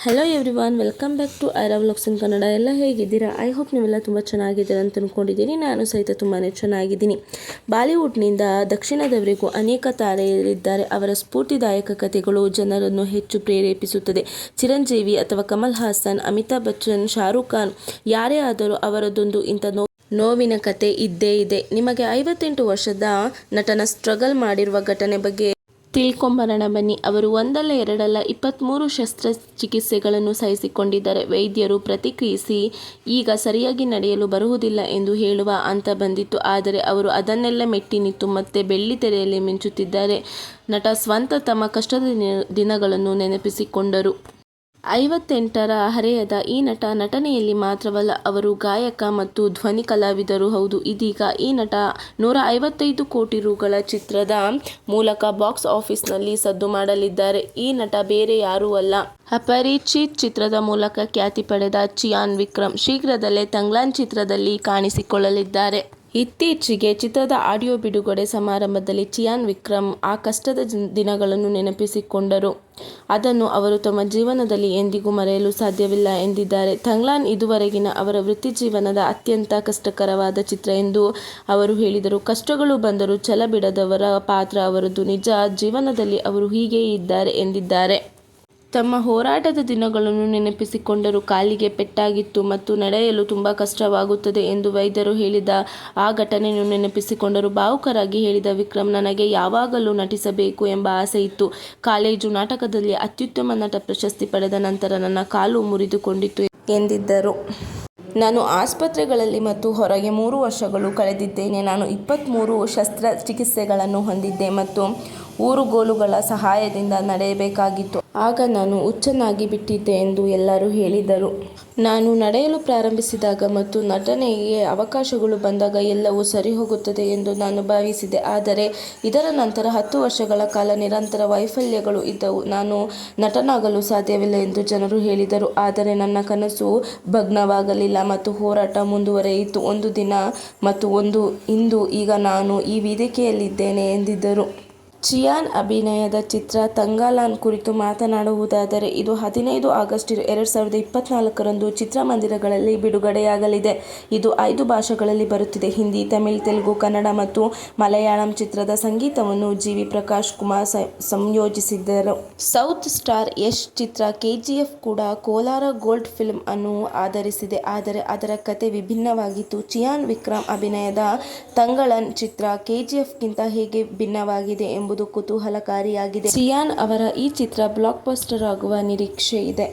Hello everyone, welcome back to Aira vlogs in Kannada. ಎಲ್ಲ ಹೇಗಿದ್ದೀರಾ? I hope ನೀವೆಲ್ಲ ತುಂಬ ಚೆನ್ನಾಗಿದ್ದೀರಾ ಅಂತ ಅಂದ್ಕೊಂಡಿದ್ದೀನಿ. ನಾನು ಸಹಿತ ತುಂಬಾ ಚೆನ್ನಾಗಿದ್ದೀನಿ. ಬಾಲಿವುಡ್ನಿಂದ ದಕ್ಷಿಣದವರೆಗೂ ಅನೇಕ ತಾರೆಯರಿದ್ದಾರೆ. ಅವರ ಸ್ಫೂರ್ತಿದಾಯಕ ಕಥೆಗಳು ಜನರನ್ನು ಹೆಚ್ಚು ಪ್ರೇರೇಪಿಸುತ್ತದೆ. ಚಿರಂಜೀವಿ ಅಥವಾ ಕಮಲ್ ಹಾಸನ್, ಅಮಿತಾಬ್ ಬಚ್ಚನ್, ಶಾರುಖ್ ಖಾನ್ ಯಾರೇ ಆದರೂ ಅವರದೊಂದು ಇಂಥ ನೋವಿನ ಕತೆ ಇದ್ದೇ ಇದೆ. ನಿಮಗೆ 58 ವರ್ಷದ ನಟನ ಸ್ಟ್ರಗಲ್ ಮಾಡಿರುವ ಘಟನೆ ಬಗ್ಗೆ ತಿಳ್ಕೊಂಬರೋಣ ಬನ್ನಿ. ಅವರು ಒಂದಲ್ಲ ಎರಡಲ್ಲ 23 ಶಸ್ತ್ರಚಿಕಿತ್ಸೆಗಳನ್ನು ಸಹಿಸಿಕೊಂಡಿದ್ದಾರೆ. ವೈದ್ಯರು ಪ್ರತಿಕ್ರಿಯಿಸಿ ಈಗ ಸರಿಯಾಗಿ ನಡೆಯಲು ಬರುವುದಿಲ್ಲ ಎಂದು ಹೇಳುವ ಹಂತ ಬಂದಿತ್ತು. ಆದರೆ ಅವರು ಅದನ್ನೆಲ್ಲ ಮೆಟ್ಟಿ ನಿಂತು ಮತ್ತೆ ಬೆಳ್ಳಿ ತೆರೆಯಲ್ಲಿ ಮಿಂಚುತ್ತಿದ್ದಾರೆ. ನಟ ಸ್ವಂತ ತಮ್ಮ ಕಷ್ಟದ ದಿನಗಳನ್ನು ನೆನಪಿಸಿಕೊಂಡರು. 58ರ ಹರೆಯದ ಈ ನಟ ನಟನೆಯಲ್ಲಿ ಮಾತ್ರವಲ್ಲ, ಅವರು ಗಾಯಕ ಮತ್ತು ಧ್ವನಿ ಕಲಾವಿದರು ಹೌದು. ಇದೀಗ ಈ ನಟ 155 ಕೋಟಿ ರುಗಳ ಚಿತ್ರದ ಮೂಲಕ ಬಾಕ್ಸ್ ಆಫೀಸ್ನಲ್ಲಿ ಸದ್ದು ಮಾಡಲಿದ್ದಾರೆ. ಈ ನಟ ಬೇರೆ ಯಾರೂ ಅಲ್ಲ, ಅಪರಿಚಿತ್ ಚಿತ್ರದ ಮೂಲಕ ಖ್ಯಾತಿ ಪಡೆದ ಚಿಯಾನ್ ವಿಕ್ರಮ್. ಶೀಘ್ರದಲ್ಲೇ ತಂಗ್ಲಾನ್ ಚಿತ್ರದಲ್ಲಿ ಕಾಣಿಸಿಕೊಳ್ಳಲಿದ್ದಾರೆ. ಇತ್ತೀಚೆಗೆ ಚಿತ್ರದ ಆಡಿಯೋ ಬಿಡುಗಡೆ ಸಮಾರಂಭದಲ್ಲಿ ಚಿಯಾನ್ ವಿಕ್ರಮ್ ಆ ಕಷ್ಟದ ದಿನಗಳನ್ನು ನೆನಪಿಸಿಕೊಂಡರು. ಅದನ್ನು ಅವರು ತಮ್ಮ ಜೀವನದಲ್ಲಿ ಎಂದಿಗೂ ಮರೆಯಲು ಸಾಧ್ಯವಿಲ್ಲ ಎಂದಿದ್ದಾರೆ. ತಂಗ್ಲಾನ್ ಇದುವರೆಗಿನ ಅವರ ವೃತ್ತಿಜೀವನದ ಅತ್ಯಂತ ಕಷ್ಟಕರವಾದ ಚಿತ್ರ ಎಂದು ಅವರು ಹೇಳಿದರು. ಕಷ್ಟಗಳು ಬಂದರೂ ಛಲ ಬಿಡದವರ ಪಾತ್ರ ಅವರದು. ನಿಜ ಜೀವನದಲ್ಲಿ ಅವರು ಹೀಗೆಯೇ ಇದ್ದಾರೆ ಎಂದಿದ್ದಾರೆ. ತಮ್ಮ ಹೋರಾಟದ ದಿನಗಳನ್ನು ನೆನಪಿಸಿಕೊಂಡರು. ಕಾಲಿಗೆ ಪೆಟ್ಟಾಗಿತ್ತು ಮತ್ತು ನಡೆಯಲು ತುಂಬ ಕಷ್ಟವಾಗುತ್ತದೆ ಎಂದು ವೈದ್ಯರು ಹೇಳಿದ ಆ ಘಟನೆಯನ್ನು ನೆನಪಿಸಿಕೊಂಡರು. ಭಾವುಕರಾಗಿ ಹೇಳಿದ ವಿಕ್ರಮ್, ನನಗೆ ಯಾವಾಗಲೂ ನಟಿಸಬೇಕು ಎಂಬ ಆಸೆ ಇತ್ತು. ಕಾಲೇಜು ನಾಟಕದಲ್ಲಿ ಅತ್ಯುತ್ತಮ ನಟ ಪ್ರಶಸ್ತಿ ಪಡೆದ ನಂತರ ನನ್ನ ಕಾಲು ಮುರಿದುಕೊಂಡಿತ್ತು ಎಂದಿದ್ದರು. ನಾನು ಆಸ್ಪತ್ರೆಗಳಲ್ಲಿ ಮತ್ತು ಹೊರಗೆ 3 ವರ್ಷಗಳು ಕಳೆದಿದ್ದೇನೆ. ನಾನು 23 ಶಸ್ತ್ರಚಿಕಿತ್ಸೆಗಳನ್ನು ಹೊಂದಿದ್ದೆ ಮತ್ತು ಊರುಗೋಲುಗಳ ಸಹಾಯದಿಂದ ನಡೆಯಬೇಕಾಗಿತ್ತು. ಆಗ ನಾನು ಹುಚ್ಚನಾಗಿ ಬಿಟ್ಟಿದ್ದೆ ಎಂದು ಎಲ್ಲರೂ ಹೇಳಿದರು. ನಾನು ನಡೆಯಲು ಪ್ರಾರಂಭಿಸಿದಾಗ ಮತ್ತು ನಟನೆಗೆ ಅವಕಾಶಗಳು ಬಂದಾಗ ಎಲ್ಲವೂ ಸರಿಹೋಗುತ್ತದೆ ಎಂದು ನಾನು ಭಾವಿಸಿದೆ. ಆದರೆ ಇದರ ನಂತರ 10 ವರ್ಷಗಳ ಕಾಲ ನಿರಂತರ ವೈಫಲ್ಯಗಳು ಇದ್ದವು. ನಾನು ನಟನಾಗಲು ಸಾಧ್ಯವಿಲ್ಲ ಎಂದು ಜನರು ಹೇಳಿದರು. ಆದರೆ ನನ್ನ ಕನಸು ಭಗ್ನವಾಗಲಿಲ್ಲ ಮತ್ತು ಹೋರಾಟ ಮುಂದುವರಿಯಿತು. ಒಂದು ದಿನ ಮತ್ತು ಇಂದು ಈಗ ನಾನು ಈ ವೇದಿಕೆಯಲ್ಲಿದ್ದೇನೆ ಎಂದಿದ್ದರು. ಚಿಯಾನ್ ಅಭಿನಯದ ಚಿತ್ರ ತಂಗ್ಲಾನ್ ಕುರಿತು ಮಾತನಾಡುವುದಾದರೆ, ಇದು 15 ಆಗಸ್ಟ್ 2024ರಂದು ಚಿತ್ರಮಂದಿರಗಳಲ್ಲಿ ಬಿಡುಗಡೆಯಾಗಲಿದೆ. ಇದು 5 ಭಾಷೆಗಳಲ್ಲಿ ಬರುತ್ತಿದೆ: ಹಿಂದಿ, ತಮಿಳು, ತೆಲುಗು, ಕನ್ನಡ ಮತ್ತು ಮಲಯಾಳಂ. ಚಿತ್ರದ ಸಂಗೀತವನ್ನು ಜಿ.ವಿ. ಪ್ರಕಾಶ್ ಕುಮಾರ್ ಸಂಯೋಜಿಸಿದರು. ಸೌತ್ ಸ್ಟಾರ್ ಯಶ್ ಚಿತ್ರ ಕೆಜಿಎಫ್ ಕೂಡ ಕೋಲಾರ ಗೋಲ್ಡ್ ಫಿಲ್ಮ್ ಅನ್ನು ಆಧರಿಸಿದೆ. ಆದರೆ ಅದರ ಕತೆ ವಿಭಿನ್ನವಾಗಿತ್ತು. ಚಿಯಾನ್ ವಿಕ್ರಮ್ ಅಭಿನಯದ ತಂಗ್ಲಾನ್ ಚಿತ್ರ ಕೆಜಿಎಫ್ಗಿಂತ ಹೇಗೆ ಭಿನ್ನವಾಗಿದೆ ಎಂಬುದು ಕುತೂಹಲಕಾರಿಯಾಗಿದೆ. ಚಿಯಾನ್ ಅವರ ಈ ಚಿತ್ರ ಬ್ಲಾಕ್ ಬಸ್ಟರ್ ಆಗುವ ನಿರೀಕ್ಷೆ ಇದೆ.